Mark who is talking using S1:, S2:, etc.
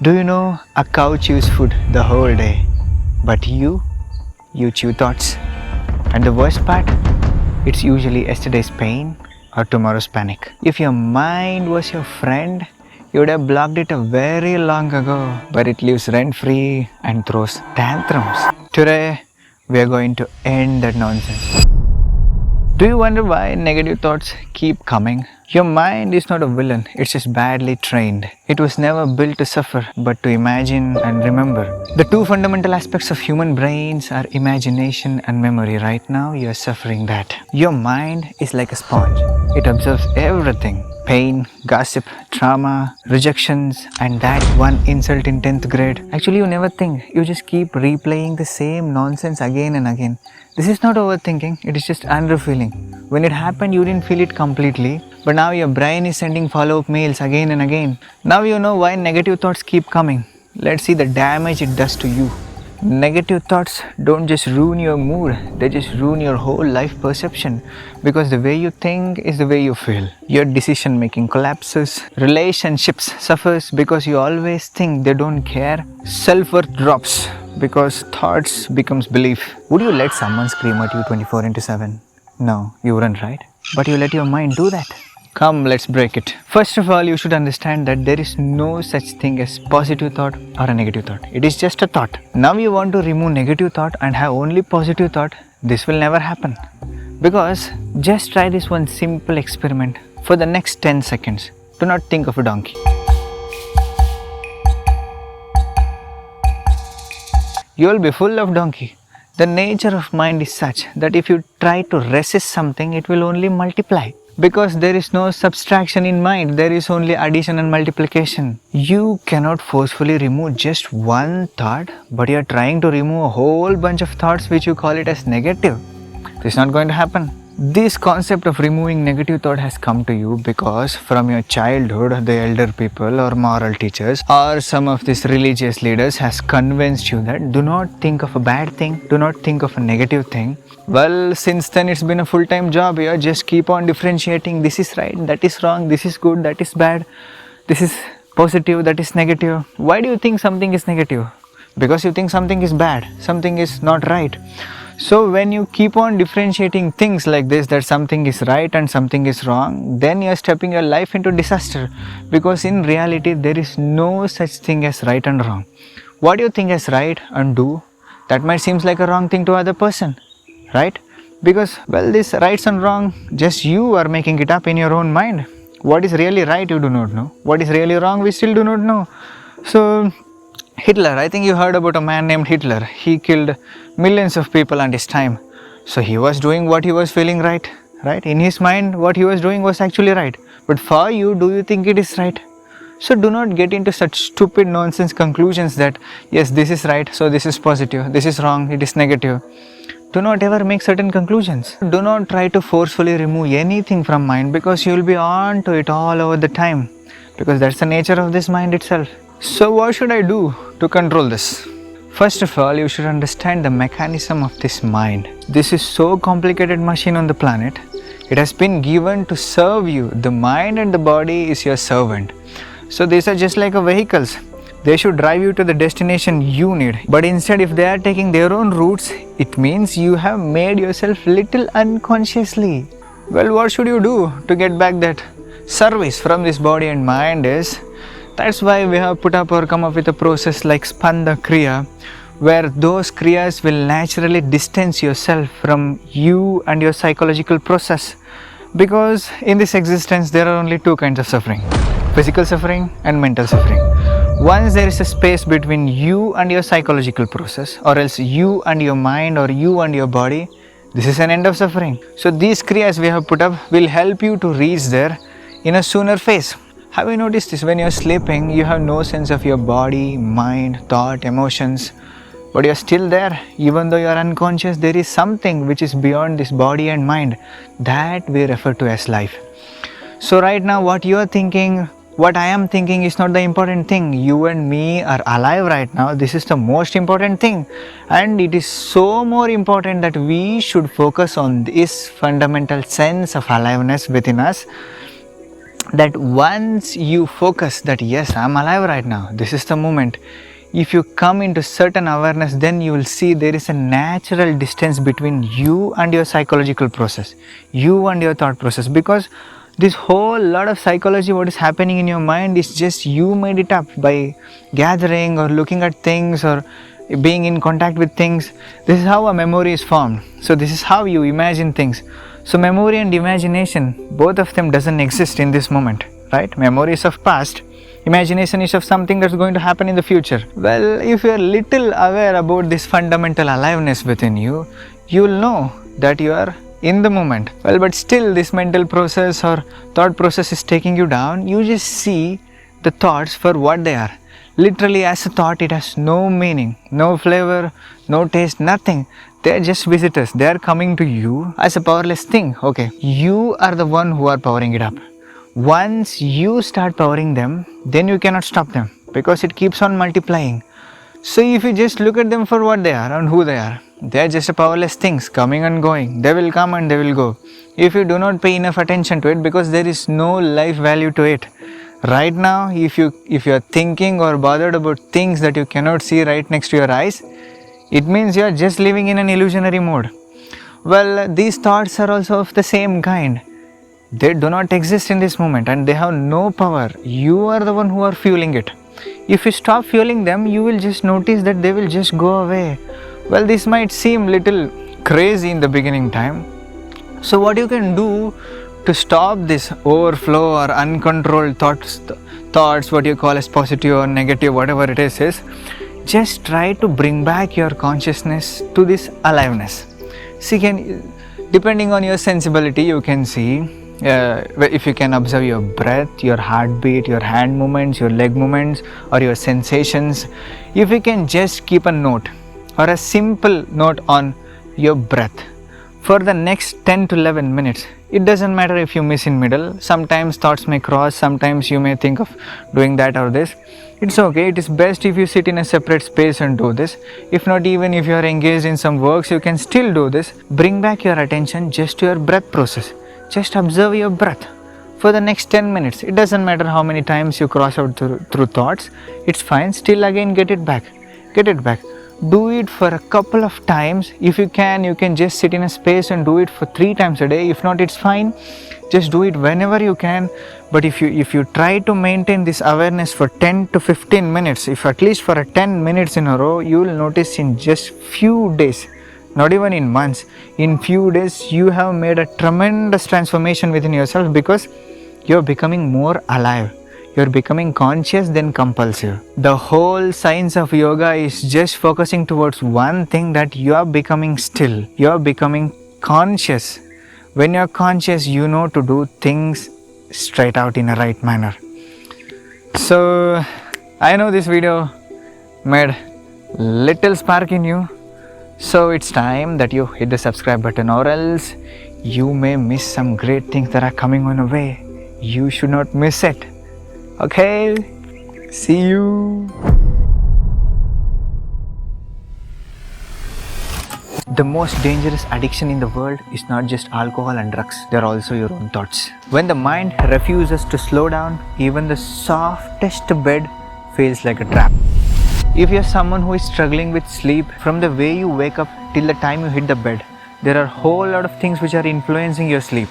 S1: Do you know a cow chews food the whole day, but you chew thoughts. And the worst part, it's usually yesterday's pain or tomorrow's panic. If your mind was your friend, you would have blocked it a very long ago, but it lives rent-free and throws tantrums. Today, we are going to end that nonsense. Do you wonder why negative thoughts keep coming? Your mind is not a villain, it's just badly trained. It was never built to suffer, but to imagine and remember. The two fundamental aspects of human brains are imagination and memory. Right now, you are suffering that. Your mind is like a sponge. It absorbs everything. Pain, gossip, trauma, rejections, and that one insult in 10th grade. Actually, you never think. You just keep replaying the same nonsense again and again. This is not overthinking, it is just underfeeling. When it happened, you didn't feel it completely, but now your brain is sending follow-up mails again and again. Now you know why negative thoughts keep coming. Let's see the damage it does to you. Negative thoughts don't just ruin your mood, they just ruin your whole life perception, because the way you think is the way you feel. Your decision making collapses, relationships suffers because you always think they don't care, self-worth drops because thoughts becomes belief. Would you let someone scream at you 24/7? No, you wouldn't, right? But you let your mind do that. Come, let's break it. First of all, you should understand that there is no such thing as positive thought or a negative thought. It is just a thought. Now you want to remove negative thought and have only positive thought. This will never happen. Because just try this one simple experiment for the next 10 seconds. Do not think of a donkey. You will be full of donkey. The nature of mind is such that if you try to resist something, it will only multiply. Because there is no subtraction in mind, there is only addition and multiplication. You cannot forcefully remove just one thought, but you are trying to remove a whole bunch of thoughts which you call it as negative. This is not going to happen. This concept of removing negative thought has come to you because from your childhood, the elder people or moral teachers or some of these religious leaders has convinced you that do not think of a bad thing, do not think of a negative thing. Well, since then it's been a full-time job. You just keep on differentiating. This is right, that is wrong, this is good, that is bad, this is positive, that is negative. Why do you think something is negative? Because you think something is bad, something is not right. So when you keep on differentiating things like this, that something is right and something is wrong, then you are stepping your life into disaster. Because in reality, there is no such thing as right and wrong. What you think as right and do, that might seem like a wrong thing to other person, right? Because, well, this rights and wrong, just you are making it up in your own mind. What is really right, you do not know. What is really wrong, we still do not know. So, Hitler, I think you heard about a man named Hitler. He killed millions of people at his time. So he was doing what he was feeling right? In his mind, what he was doing was actually right. But for you, do you think it is right? So do not get into such stupid nonsense conclusions that, yes, this is right, so this is positive, this is wrong, it is negative. Do not ever make certain conclusions. Do not try to forcefully remove anything from mind because you will be on to it all over the time. Because that's the nature of this mind itself. So what should I do to control this? First of all, you should understand the mechanism of this mind. This is so complicated machine on the planet. It has been given to serve you. The mind and the body is your servant. So these are just like vehicles. They should drive you to the destination you need. But instead, if they are taking their own routes, it means you have made yourself little unconsciously. Well, what should you do to get back that service from this body and mind is, that's why we have put up or come up with a process like Spanda Kriya, where those Kriyas will naturally distance yourself from you and your psychological process. Because in this existence, there are only two kinds of suffering: physical suffering and mental suffering. Once there is a space between you and your psychological process, or else you and your mind or you and your body, this is an end of suffering. So these Kriyas we have put up will help you to reach there in a sooner phase. Have you noticed this? When you're sleeping, you have no sense of your body, mind, thought, emotions, but you're still there. Even though you're unconscious, there is something which is beyond this body and mind that we refer to as life. So right now, what you're thinking, what I am thinking is not the important thing. You and me are alive right now. This is the most important thing. And it is so more important that we should focus on this fundamental sense of aliveness within us. that once you focus that yes, I'm alive right now, this is the moment, if you come into certain awareness, then you will see there is a natural distance between you and your psychological process, you and your thought process, because this whole lot of psychology what is happening in your mind is just you made it up by gathering or looking at things or being in contact with things. This is how a memory is formed. So this is how you imagine things. So memory and imagination, both of them doesn't exist in this moment, right? Memory is of past, imagination is of something that's going to happen in the future. Well, if you are little aware about this fundamental aliveness within you, you will know that you are in the moment. Well, but still this mental process or thought process is taking you down. You just see the thoughts for what they are. Literally, as a thought, it has no meaning, no flavor, no taste, nothing. They are just visitors. They are coming to you as a powerless thing. Okay, you are the one who are powering it up. Once you start powering them, then you cannot stop them because it keeps on multiplying. So if you just look at them for what they are and who they are just a powerless things coming and going. They will come and they will go. If you do not pay enough attention to it, because there is no life value to it. Right now, if you are thinking or bothered about things that you cannot see right next to your eyes, it means you are just living in an illusionary mode. Well, these thoughts are also of the same kind. They do not exist in this moment and they have no power. You are the one who are fueling it. If you stop fueling them, you will just notice that they will just go away. Well, this might seem little crazy in the beginning time. So what you can do to stop this overflow or uncontrolled thoughts, what you call as positive or negative, whatever it is just try to bring back your consciousness to this aliveness. See, depending on your sensibility, you can see if you can observe your breath, your heartbeat, your hand movements, your leg movements, or your sensations. If you can just keep a note or a simple note on your breath for the next 10 to 11 minutes. It doesn't matter if you miss in middle. Sometimes thoughts may cross, sometimes you may think of doing that or this. It's okay. It is best if you sit in a separate space and do this. If not, even if you are engaged in some works, you can still do this. Bring back your attention just to your breath process. Just observe your breath for the next 10 minutes. It doesn't matter how many times you cross out through thoughts. It's fine. Still again get it back. Do it for a couple of times. If you can just sit in a space and do it for 3 times a day. If not, it's fine. Just do it whenever you can. But if you try to maintain this awareness for 10 to 15 minutes, if at least for a 10 minutes in a row, you will notice in just few days, not even in months, in few days you have made a tremendous transformation within yourself, because you're becoming more alive. You're becoming conscious then compulsive. The whole science of yoga is just focusing towards one thing, that you are becoming still. You are becoming conscious. When you are conscious, you know to do things straight out in a right manner. So I know this video made little spark in you. So it's time that you hit the subscribe button, or else you may miss some great things that are coming on the way. You should not miss it. Okay, see you. The most dangerous addiction in the world is not just alcohol and drugs, they are also your own thoughts. When the mind refuses to slow down, even the softest bed feels like a trap. If you are someone who is struggling with sleep, from the way you wake up till the time you hit the bed, there are a whole lot of things which are influencing your sleep.